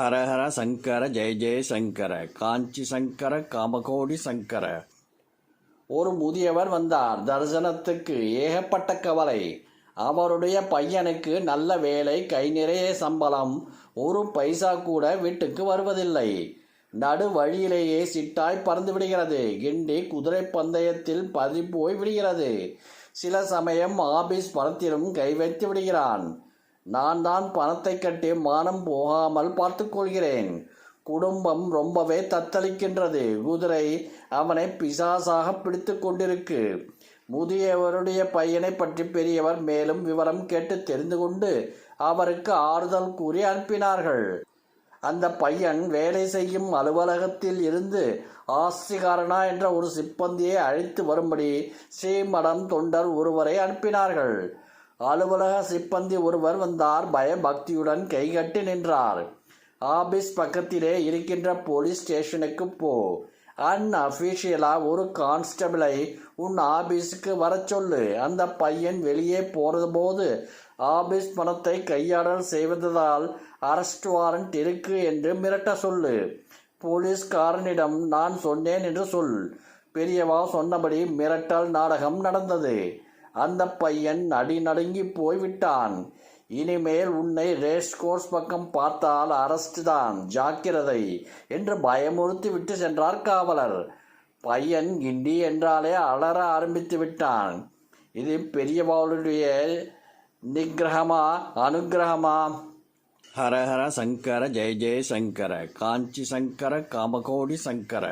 ஹரஹர சங்கர ஜெய ஜெய சங்கர காஞ்சி சங்கர காமகோடி சங்கர. ஒரு முதியவர் வந்தார். தரிசனத்துக்கு ஏகப்பட்ட கவலை. அவருடைய பையனுக்கு நல்ல வேலை, கை நிறைய சம்பளம், ஒரு பைசா கூட வீட்டுக்கு வருவதில்லை. நடு வழியிலேயே சிட்டாய் பறந்து விடுகிறது. கிண்டி குதிரை பந்தயத்தில் பதி போய் விடுகிறது. சில சமயம் ஆபீஸ் பணத்திலும் கை வைத்து விடுகிறான். நான் தான் பணத்தை கட்டி மானம் போகாமல் பார்த்து கொள்கிறேன். குடும்பம் ரொம்பவே தத்தளிக்கின்றது. குதிரை அவனை பிசாசாக பிடித்து கொண்டிருக்கு. முதியவருடைய பையனை பற்றி பெரியவர் மேலும் விவரம் கேட்டு தெரிந்து கொண்டு அவருக்கு ஆறுதல் கூறி அனுப்பினார்கள். அந்த பையன் வேலை செய்யும் அலுவலகத்தில் இருந்து ஆஸ்திகாரனா என்ற ஒரு சிப்பந்தியை அழைத்து வரும்படி ஸ்ரீமடம் தொண்டர் ஒருவரை அனுப்பினார்கள். அலுவலக சிப்பந்தி ஒருவர் வந்தார். பயபக்தியுடன் கைகட்டி நின்றார். ஆபீஸ் பக்கத்திலே இருக்கின்ற போலீஸ் ஸ்டேஷனுக்கு போ. அன்அஃபிஷியலா ஒரு கான்ஸ்டபிளை உன் ஆபீஸுக்கு வர சொல்லு. அந்த பையன் வெளியே போது ஆபீஸ் பணத்தை கையாடல் செய்வதால் அரெஸ்ட் வாரண்ட் இருக்கு என்று மிரட்ட சொல்லு. போலீஸ்காரனிடம் நான் சொன்னேன் என்று சொல். பெரியவா சொன்னபடி மிரட்டல் நாடகம் நடந்தது. அந்த பையன் நடுங்கி போய்விட்டான். இனிமேல் உன்னை ரேஸ் கோர்ஸ் பக்கம் பார்த்தால் அரெஸ்ட் தான், ஜாக்கிரதை என்று பயமுறுத்தி விட்டு சென்றார் காவலர். பையன் கிண்டி என்றாலே அலற ஆரம்பித்து விட்டான். இது பெரியவாளுடைய நிகிரகமா அனுகிரகமா? ஹரஹர சங்கர ஜெய ஜெய சங்கர காஞ்சி சங்கர காமகோடி சங்கர.